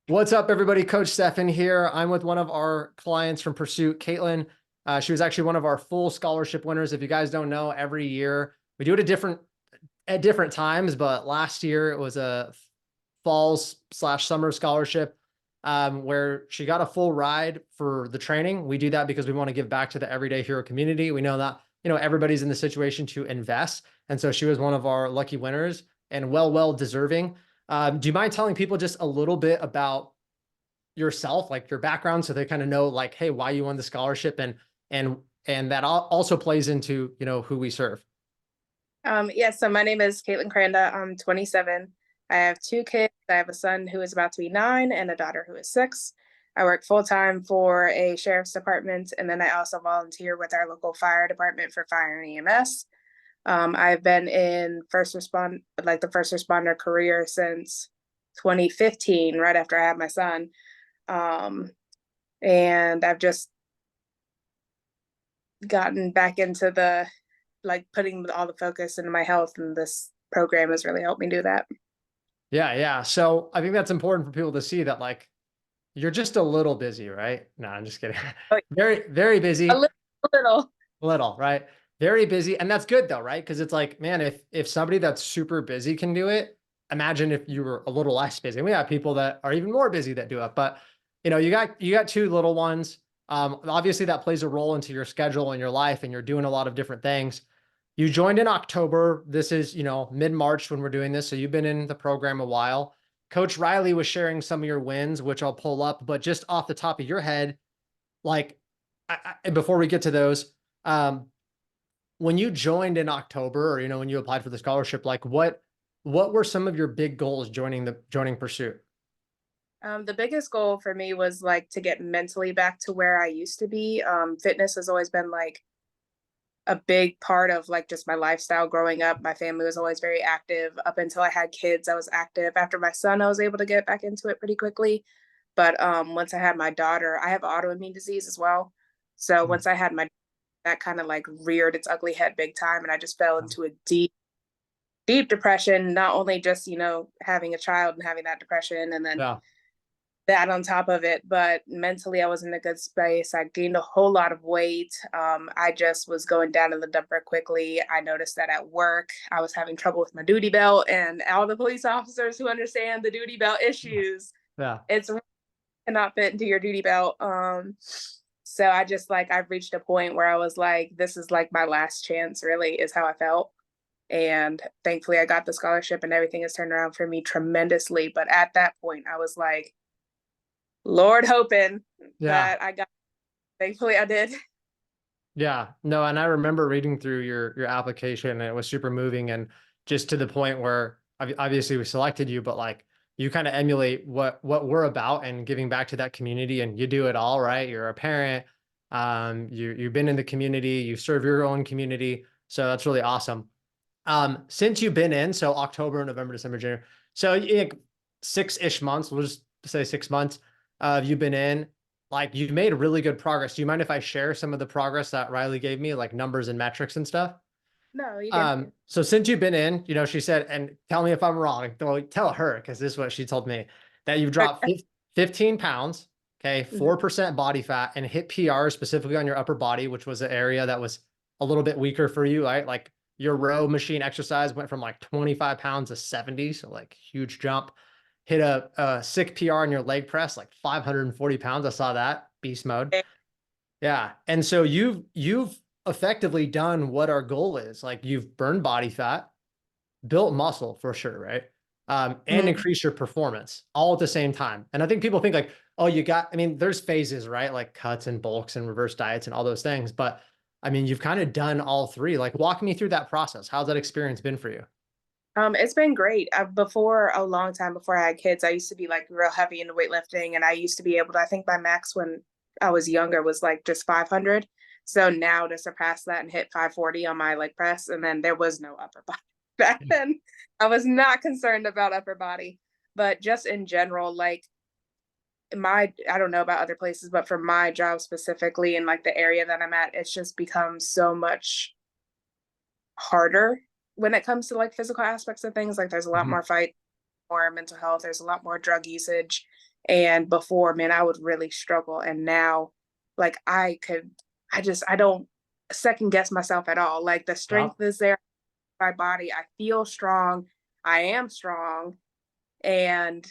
What's up, everybody? Coach Stefan here. I'm with one of our clients from Pursuit, Kaitlin. She was actually one of our full scholarship winners. If you guys don't know, every year we do it at different times, but last year it was a falls/summer scholarship where she got a full ride for the training. We do that because we want to give back to the everyday hero community. We know that everybody's in the situation to invest, and so she was one of our lucky winners and well deserving. Do you mind telling people just a little bit about yourself, like your background, so they kind of know, like, hey, why you won the scholarship, and that also plays into who we serve. Yeah, so my name is Kaitlin Cranda. I'm 27. I have two kids. I have a son who is about to be 9 and a daughter who is 6. I work full time for a sheriff's department, and then I also volunteer with our local fire department for fire and EMS. I've been in the first responder career since 2015, right after I had my son. And I've just gotten back into putting all the focus into my health, and this program has really helped me do that. Yeah. So I think that's important for people to see that, like, you're just a little busy, right? No, I'm just kidding. Oh, Very a busy. little, little. Little, right? Very busy. And that's good though, right? Because it's like, man, if somebody that's super busy can do it, imagine if you were a little less busy. And we have people that are even more busy that do it. But you got two little ones. Obviously that plays a role into your schedule and your life, and you're doing a lot of different things. You joined in October. This is, mid-March when we're doing this. So you've been in the program a while. Coach Riley was sharing some of your wins, which I'll pull up, but just off the top of your head, like, before we get to those, um, when you joined in October, or when you applied for the scholarship, like what were some of your big goals joining Pursuit? The biggest goal for me was to get mentally back to where I used to be. Fitness has always been a big part of just my lifestyle growing up. My family was always very active. Up until I had kids, I was active. After my son, I was able to get back into it pretty quickly. But once I had my daughter, I have autoimmune disease as well. So Mm. once I had that kind of reared its ugly head big time, and I just fell into a deep depression. Not only just having a child and having that depression, and then Yeah. that on top of it, but mentally I was in a good space. I gained a whole lot of weight. I just was going down in the dumper quickly. I noticed that at work I was having trouble with my duty belt, and all the police officers who understand the duty belt issues, Yeah. it's really cannot fit into your duty belt. So I just I've reached a point where I was like, this is my last chance, really, is how I felt. And thankfully I got the scholarship and everything has turned around for me tremendously. But at that point I was like, Lord hoping Yeah. that I got, thankfully I did. Yeah. No, and I remember reading through your application, and it was super moving, and just to the point where obviously we selected you, but like you kind of emulate what we're about and giving back to that community, and you do it all, right? You're a parent. You've been in the community, you serve your own community. So that's really awesome. Since you've been in, so October, November, December, January, so 6-ish months, we'll just say 6 months, you've been in, like, you've made really good progress. Do you mind if I share some of the progress that Riley gave me, like numbers and metrics and stuff? No, you good. So since you've been in, she said, and tell me if I'm wrong, tell her, because this is what she told me, that you've dropped 15 pounds, okay, 4% body fat, and hit PR specifically on your upper body, which was an area that was a little bit weaker for you, right? Like your row machine exercise went from like 25 pounds to 70, so like huge jump. Hit a sick PR on your leg press, like 540 pounds. I saw that, beast mode. Yeah. And so you've effectively done what our goal is. Like, you've burned body fat, built muscle for sure, right? And Mhm. increase your performance all at the same time. And I think people think like, oh, I mean, there's phases, right? Like cuts and bulks and reverse diets and all those things. But I mean, you've kind of done all three. Like, walk me through that process. How's that experience been for you? It's been great. Before a long time before I had kids, I used to be real heavy into weightlifting, and I used to be able to, I think my max when I was younger was just 500. So now to surpass that and hit 540 on my leg press, and then there was no upper body back then. I was not concerned about upper body, but just in general, I don't know about other places, but for my job specifically and the area that I'm at, it's just become so much harder when it comes to physical aspects of things. There's a lot Mhm. more fight. more mental health. There's a lot more drug usage. And before, man, I would really struggle. And now, like I don't second guess myself at all. Like the Yeah. strength is there, my body. I feel strong. I am strong. And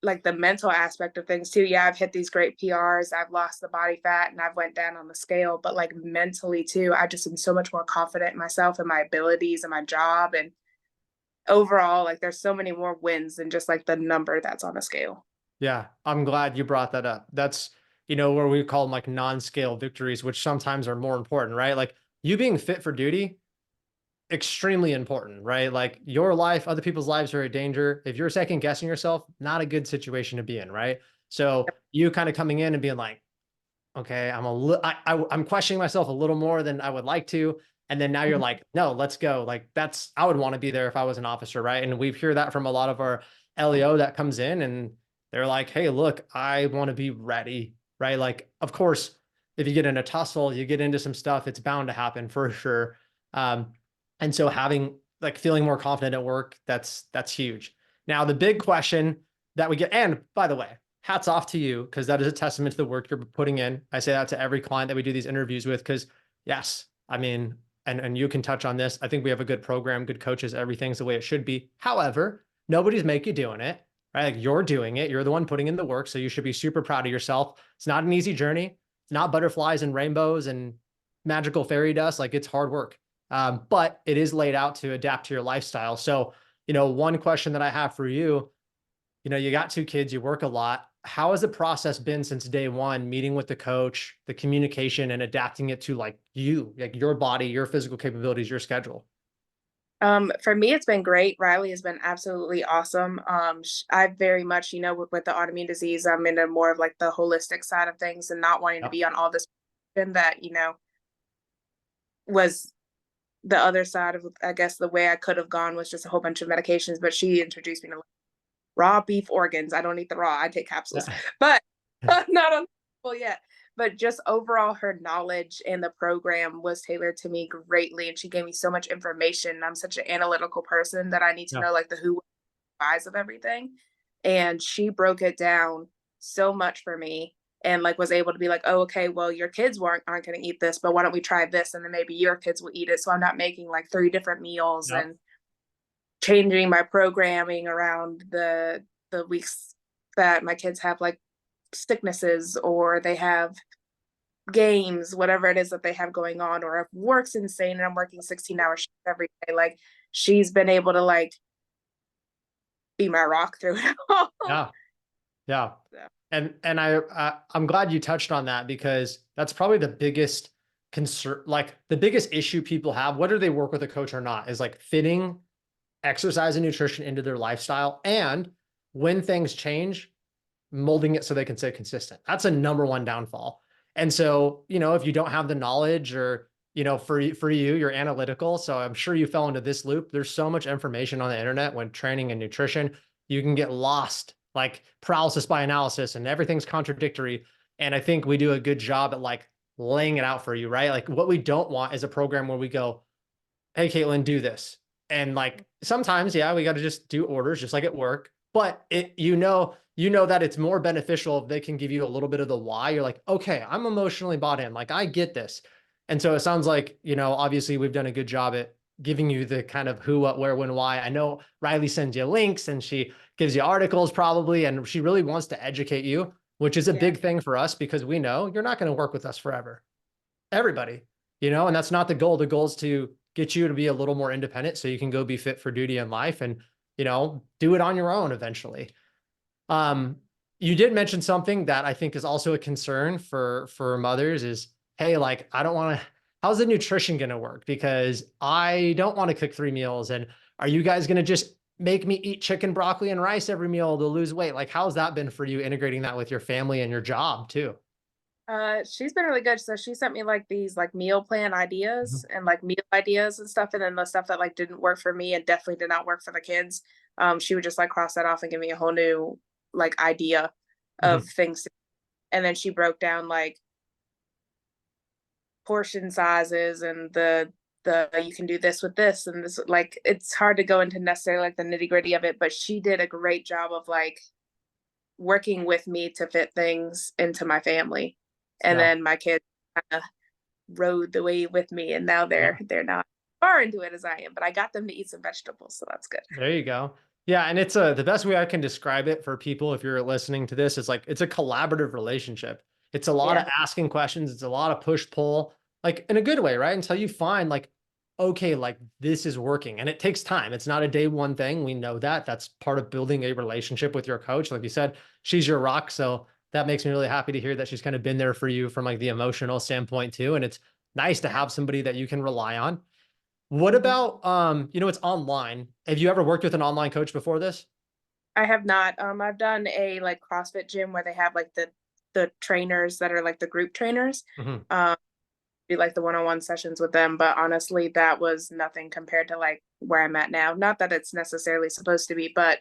like the mental aspect of things too. Yeah, I've hit these great PRs. I've lost the body fat and I've went down on the scale, but like mentally too, I just am so much more confident in myself and my abilities and my job. And overall, like there's so many more wins than just like the number that's on a scale. Yeah, I'm glad you brought that up. That's, where we call them like non-scale victories, which sometimes are more important, right? Like you being fit for duty, extremely important, right? Like your life, other people's lives are in danger. If you're second guessing yourself, not a good situation to be in, right? So you kind of coming in and being like, okay, I'm questioning myself a little more than I would like to. And then now you're like, no, let's go. Like I would want to be there if I was an officer, right? And we hear that from a lot of our LEO that comes in and they're like, hey, look, I want to be ready, right? Like, of course, if you get in a tussle, you get into some stuff, it's bound to happen for sure. Um, and so having like feeling more confident at work, that's huge. Now, the big question that we get, and by the way, hats off to you because that is a testament to the work you're putting in. I say that to every client that we do these interviews with because yes, I mean, and you can touch on this. I think we have a good program, good coaches, everything's the way it should be. However, nobody's make you doing it, right? Like you're doing it. You're the one putting in the work. So you should be super proud of yourself. It's not an easy journey. It's not butterflies and rainbows and magical fairy dust. Like it's hard work. But it is laid out to adapt to your lifestyle. So, one question that I have for you, you got two kids, you work a lot. How has the process been since day one, meeting with the coach, the communication and adapting it to like your body, your physical capabilities, your schedule? For me, it's been great. Riley has been absolutely awesome. I very much, with the autoimmune disease, I'm into more of like the holistic side of things and not wanting to Yep. be on all this that, was the other side of, I guess, the way I could have gone was just a whole bunch of medications, but she introduced me to like, raw beef organs. I don't eat the raw, I take capsules, Yeah. but not on well yet. But just overall, her knowledge and the program was tailored to me greatly. And she gave me so much information. I'm such an analytical person that I need to Yeah. know like the who, whys of everything. And she broke it down so much for me and like was able to be like, oh, okay, well, your kids aren't going to eat this, but why don't we try this? And then maybe your kids will eat it. So I'm not making like 3 different meals Yep. and changing my programming around the weeks that my kids have like sicknesses or they have games, whatever it is that they have going on, or if work's insane and I'm working 16-hour shifts every day, like she's been able to like be my rock through it all. Yeah. Yeah. So, And I'm glad you touched on that because that's probably the biggest concern, like the biggest issue people have, whether they work with a coach or not, is like fitting exercise and nutrition into their lifestyle. And when things change, molding it so they can stay consistent. That's a number one downfall. And so, if you don't have the knowledge or, for you, you're analytical. So I'm sure you fell into this loop. There's so much information on the internet when training and nutrition, you can get lost, like paralysis by analysis and everything's contradictory. And I think we do a good job at like laying it out for you, right? Like what we don't want is a program where we go, hey, Kaitlin, do this. And like sometimes, yeah, we got to just do orders just like at work. But that it's more beneficial if they can give you a little bit of the why. You're like, okay, I'm emotionally bought in. Like I get this. And so it sounds like, obviously we've done a good job at giving you the kind of who, what, where, when, why. I know Riley sends you links and she gives you articles probably, and she really wants to educate you, which is a yeah. big thing for us because we know you're not going to work with us forever. Everybody, and that's not the goal. The goal is to get you to be a little more independent so you can go be fit for duty in life and, do it on your own eventually. Um, you did mention something that I think is also a concern for mothers is, hey, like, I don't want to, how's the nutrition going to work? Because I don't want to cook 3 meals. And are you guys going to just make me eat chicken, broccoli, and rice every meal to lose weight? Like, how's that been for you integrating that with your family and your job too? She's been really good. So she sent me like these like meal plan ideas Mhm. and like meal ideas and stuff. And then the stuff that like didn't work for me and definitely did not work for the kids. She would just like cross that off and give me a whole new like idea of Mhm. things. And then she broke down like portion sizes and the you can do this with this and this, like it's hard to go into necessarily like the nitty-gritty of it, but she did a great job of like working with me to fit things into my family. And Yeah. then my kids kind of rode the wave with me, and now Yeah. they're not far into it as I am, but I got them to eat some vegetables, so that's good. There you go. Yeah, and it's the best way I can describe it for people if you're listening to this is like it's a collaborative relationship. It's a lot Yeah. of asking questions, it's a lot of push pull, like in a good way, right? Until you find like, okay, like this is working. And it takes time. It's not a day one thing. We know that. That's part of building a relationship with your coach. Like you said, she's your rock. So that makes me really happy to hear that she's kind of been there for you from like the emotional standpoint too. And it's nice to have somebody that you can rely on. What Mhm. about it's online. Have you ever worked with an online coach before this? I have not. I've done a like CrossFit gym where they have like the trainers that are like the group trainers. Mhm. Um, do like the one-on-one sessions with them, but honestly, that was nothing compared to like where I'm at now. Not that it's necessarily supposed to be, but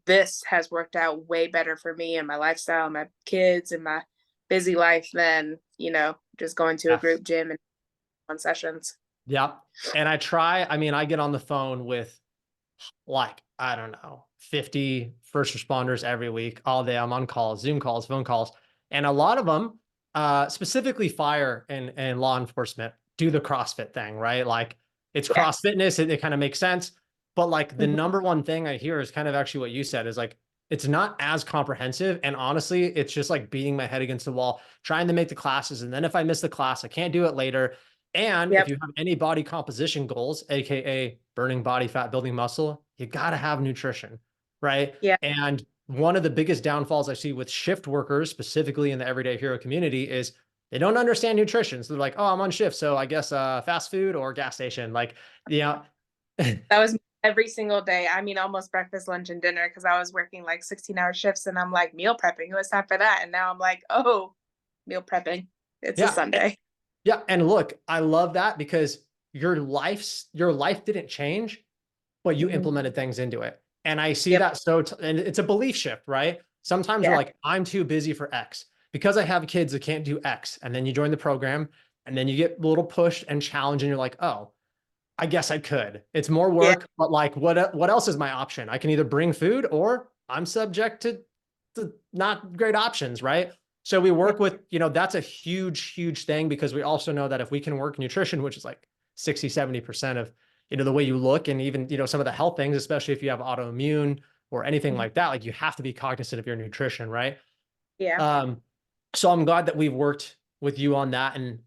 this has worked out way better for me and my lifestyle, my kids, and my busy life than just going to a Yes. group gym and on sessions. Yeah. And I mean, I get on the phone with like, I don't know, 50 first responders every week, all day. I'm on calls, Zoom calls, phone calls. And a lot of them, specifically fire and law enforcement, do the CrossFit thing, right? Like it's Yeah. cross fitness, it kind of makes sense. But like the Mhm. number one thing I hear is kind of actually what you said is like, it's not as comprehensive. And honestly, it's just like beating my head against the wall, trying to make the classes. And then if I miss the class, I can't do it later. And if Yep. you have any body composition goals, AKA burning body fat, building muscle, you got to have nutrition, right? Yeah. And one of the biggest downfalls I see with shift workers, specifically in the everyday hero community, is they don't understand nutrition. So they're like, oh, I'm on shift. So I guess fast food or gas station. Like, yeah. That was every single day. I mean, almost breakfast, lunch, and dinner because I was working like 16-hour shifts and I'm like meal prepping. It was time for that. And now I'm like, oh, meal prepping. It's a Yeah. Sunday. Yeah. And look, I love that because your life didn't change, but you Mhm. implemented things into it. And I see Yep. that and it's a belief shift, right? Sometimes we're Yeah. like, I'm too busy for X because I have kids that can't do X. And then you join the program and then you get a little pushed and challenged and you're like, oh, I guess I could. It's more Yeah. work, but like what else is my option? I can either bring food or I'm subject to not great options, right? So we Yeah. work with, that's a huge, huge thing because we also know that if we can work nutrition, which is like 60, 70% of, the way you look and even, some of the health things, especially if you have autoimmune or anything Mhm. like that, like you have to be cognizant of your nutrition, right? Yeah. Um, so I'm glad that we've worked with you on that. And,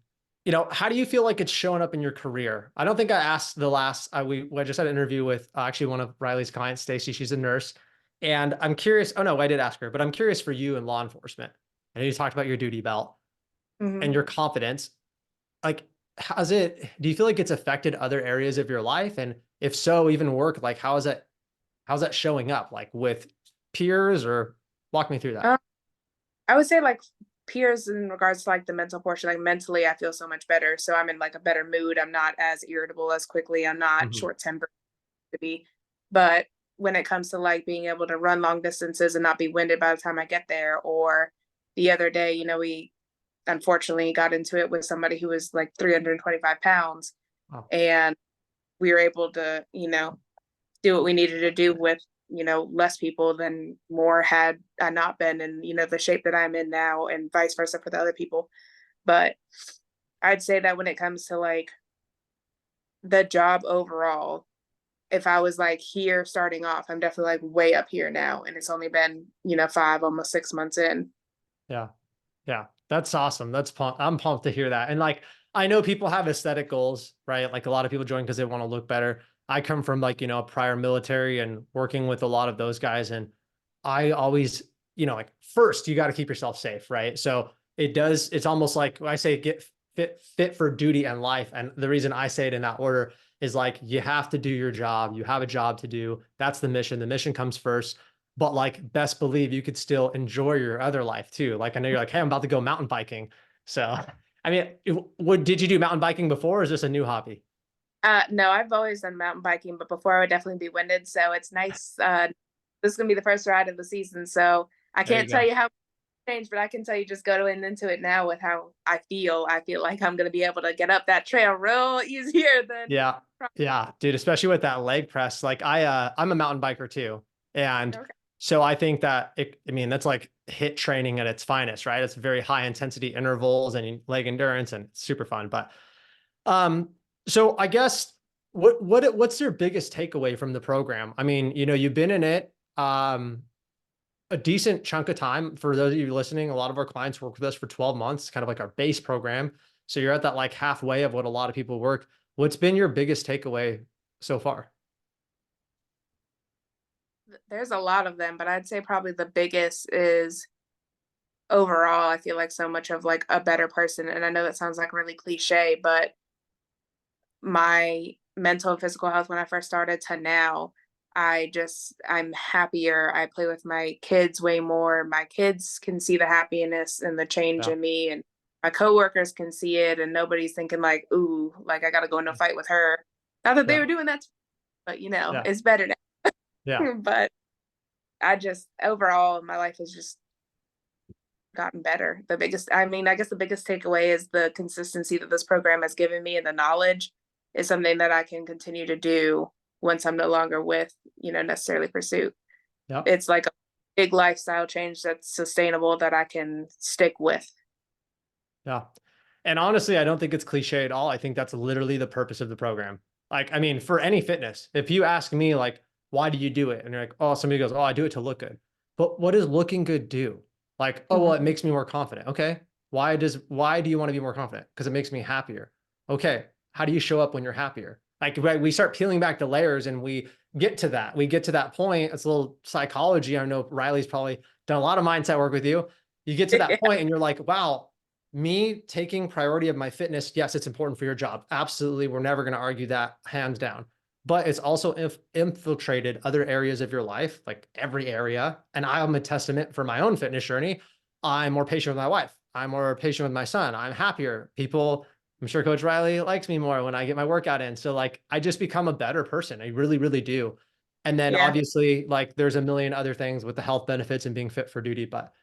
how do you feel like it's showing up in your career? I don't think I asked the last, I just had an interview with actually one of Riley's clients, Stacy. She's a nurse. And I'm curious. Oh, no, I did ask her, but I'm curious for you in law enforcement. I know you talked about your duty belt and Mhm. your confidence. Like, do you feel like it's affected other areas of your life? And if so, even work, like, how's that showing up? Like with peers or walk me through that? Um, I would say like peers in regards to like the mental portion, like mentally, I feel so much better. So I'm in like a better mood. I'm not as irritable as quickly. I'm not Mhm. short tempered to be. But when it comes to like being able to run long distances and not be winded by the time I get there, or the other day, we unfortunately got into it with somebody who was like 325 pounds, Oh, and we were able to, do what we needed to do with, less people than more had I not been in, the shape that I'm in now, and vice versa for the other people. But I'd say that when it comes to like the job overall, if I was like here starting off, I'm definitely like way up here now. And it's only been, 5, almost 6 months in. yeah. Yeah, that's awesome. I'm pumped to hear that. And like, I know people have aesthetic goals, right? Like a lot of people join because they want to look better. I come from like, prior military and working with a lot of those guys. And I always, like first you got to keep yourself safe, right? So it's almost like I say, get fit for duty and life. And the reason I say it in that order is like, you have to do your job. You have a job to do. That's the mission. The mission comes first. But like best believe you could still enjoy your other life too. Like I know you're like, hey, I'm about to go mountain biking. So, I mean, did you do mountain biking before or is this a new hobby? No, I've always done mountain biking, but before I would definitely be winded. So it's nice. This is gonna be the first ride of the season. So I There you can't tell go. you how. changed, but I can tell you just going into it now with how I feel like I'm gonna be able to get up that trail real easier than Yeah. Yeah, dude, especially with that leg press. Like I'm a mountain biker too. And okay. so I think that I mean, that's like hit training at its finest, right? It's very high intensity intervals and leg endurance and it's super fun. But um, so I guess what's your biggest takeaway from the program? I mean, you've been in it a decent chunk of time. For those of you listening, a lot of our clients work with us for 12 months, kind of like our base program. So you're at that like halfway of what a lot of people work. What's been your biggest takeaway so far? There's a lot of them, but I'd say probably the biggest is overall, I feel like so much of like a better person. And I know that sounds like really cliche, but my mental and physical health when I first started to now, I'm happier. I play with my kids way more. My kids can see the happiness and the change Yeah. in me, and my coworkers can see it, and nobody's thinking like, ooh, like I gotta go into a fight with her. Not that they Yeah. were doing that, but Yeah. it's better Yeah. now. But I just overall my life has just gotten better. I guess the biggest takeaway is the consistency that this program has given me, and the knowledge is something that I can continue to do once I'm no longer with, necessarily Pursuit. Yep. It's like a big lifestyle change that's sustainable that I can stick with. Yeah. And honestly, I don't think it's cliche at all. I think that's literally the purpose of the program. Like, I mean, for any fitness, if you ask me, like, why do you do it? And you're like, oh, somebody goes, oh, I do it to look good. But what does looking good do? Like, oh, well, it Mhm. makes me more confident. Okay. Why do you want to be more confident? Because it makes me happier. Okay. How do you show up when you're happier? Like, right, we start peeling back the layers and we get to that. We get to that point. It's a little psychology. I know Riley's probably done a lot of mindset work with you. You get to that point and you're like, wow, me taking priority of my fitness, yes, it's important for your job. Absolutely. We're never going to argue that hands down. But it's also infiltrated other areas of your life, like every area. And I'm a testament for my own fitness journey. I'm more patient with my wife. I'm more patient with my son. I'm happier. I'm sure Coach Riley likes me more when I get my workout in. So like I just become a better person. I really, really do. And then Yeah. obviously, like there's a million other things with the health benefits and being fit for duty. But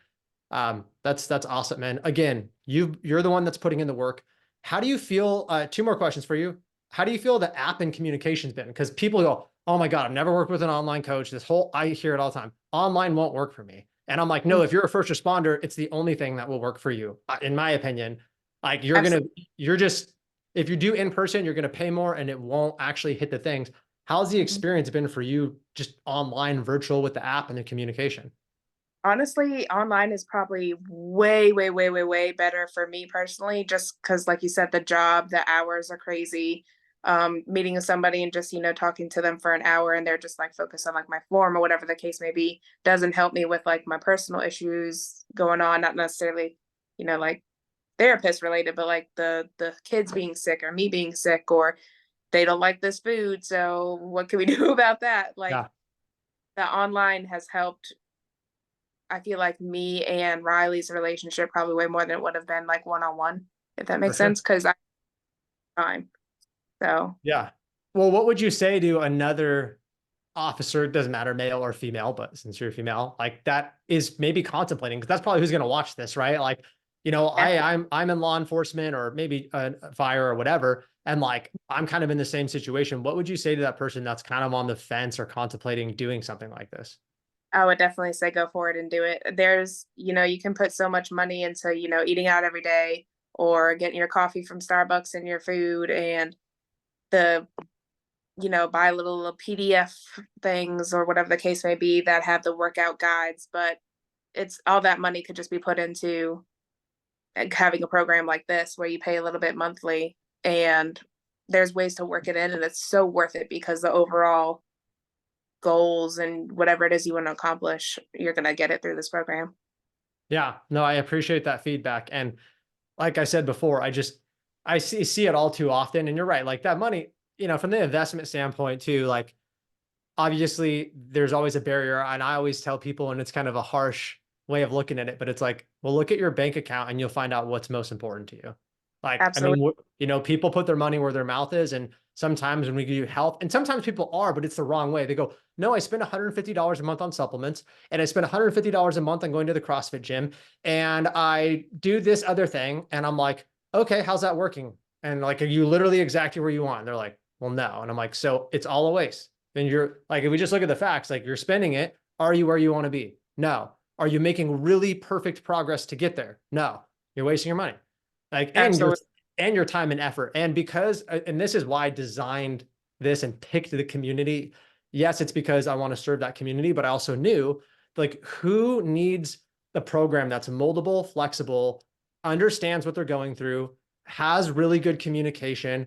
that's awesome, man. Again, you're the one that's putting in the work. How do you feel? Two more questions for you. How do you feel the app and communication's been? Because people go, "Oh my God, I've never worked with an online coach." I hear it all the time. Online won't work for me, and I'm like, no. Mhm. If you're a first responder, it's the only thing that will work for you, in my opinion. Like Absolutely. you're just if you do in person, you're gonna pay more, and it won't actually hit the things. How's the Mhm. experience been for you, just online, virtual with the app and the communication? Honestly, online is probably way, way, way, way, way better for me personally, just because, like you said, the job, the hours are crazy. Meeting with somebody and just, talking to them for an hour and they're just like focused on like my form or whatever the case may be, doesn't help me with like my personal issues going on, not necessarily, like therapist related, but like the kids being sick or me being sick or they don't like this food. So what can we do about that? Like Yeah, the online has helped. I feel like me and Riley's relationship probably way more than it would have been like one on one, if that for makes sure. sense. Cause I time. So Yeah. Well, what would you say to another officer? It doesn't matter, male or female, but since you're female, like that is maybe contemplating, because that's probably who's going to watch this, right? Like, yeah, I'm in law enforcement or maybe fire or whatever, and like I'm kind of in the same situation. What would you say to that person that's kind of on the fence or contemplating doing something like this? I would definitely say go for it and do it. You can put so much money into, eating out every day or getting your coffee from Starbucks and your food and the, buy little PDF things or whatever the case may be that have the workout guides, but it's all that money could just be put into having a program like this where you pay a little bit monthly and there's ways to work it in and it's so worth it because the overall goals and whatever it is you want to accomplish, you're going to get it through this program. Yeah, no, I appreciate that feedback. And like I said before, I see it all too often. And you're right, like that money, from the investment standpoint too, like obviously there's always a barrier. And I always tell people, and it's kind of a harsh way of looking at it, but it's like, well, look at your bank account and you'll find out what's most important to you. Like, I Absolutely. mean, people put their money where their mouth is. And sometimes when we give you health, and sometimes people are, but it's the wrong way. They go, no, I spend $150 a month on supplements, and I spend $150 a month on going to the CrossFit gym, and I do this other thing. And I'm like, okay, how's that working? And like, are you literally exactly where you want? And they're like, well, no. And I'm like, so it's all a waste. Then you're like, if we just look at the facts, like you're spending it. Are you where you want to be? No. Are you making really perfect progress to get there? No. You're wasting your money. Like, Absolutely. and your time and effort. And because, and this is why I designed this and picked the community. Yes, it's because I want to serve that community, but I also knew like who needs a program that's moldable, flexible, understands what they're going through, has really good communication.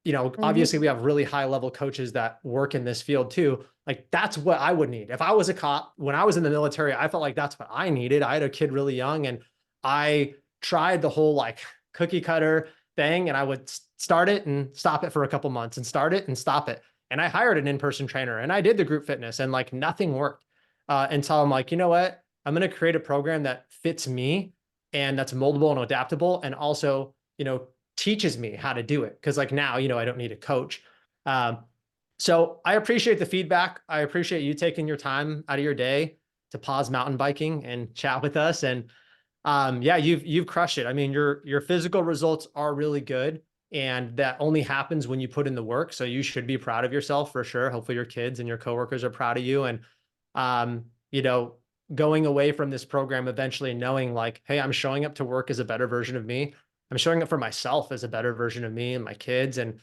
You know, Mhm. obviously we have really high level coaches that work in this field too. Like that's what I would need. If I was a cop, when I was in the military, I felt like that's what I needed. I had a kid really young and I tried the whole like cookie cutter thing, and I would start it and stop it for a couple months and start it and stop it. And I hired an in-person trainer and I did the group fitness and like nothing worked until I'm like, you know what? I'm going to create a program that fits me and that's moldable and adaptable. And also, you know, teaches me how to do it. Cause like now, you know, I don't need a coach. Um, so I appreciate the feedback. I appreciate you taking your time out of your day to pause mountain biking and chat with us. And yeah, you've crushed it. I mean, your physical results are really good, and that only happens when you put in the work. So you should be proud of yourself for sure. Hopefully your kids and your coworkers are proud of you. And you know, going away from this program eventually knowing like, hey, I'm showing up to work as a better version of me. I'm showing up for myself as a better version of me and my kids. And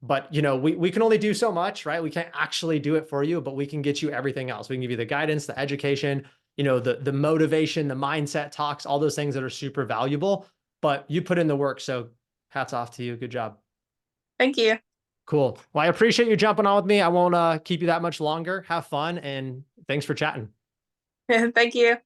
but you know, we can only do so much, right? We can't actually do it for you, but we can get you everything else. We can give you the guidance, the education, you know, the motivation, the mindset talks, all those things that are super valuable, but you put in the work. So hats off to you. Good job. Thank you. Cool. Well, I appreciate you jumping on with me. I won't keep you that much longer. Have fun, and thanks for chatting. Thank you.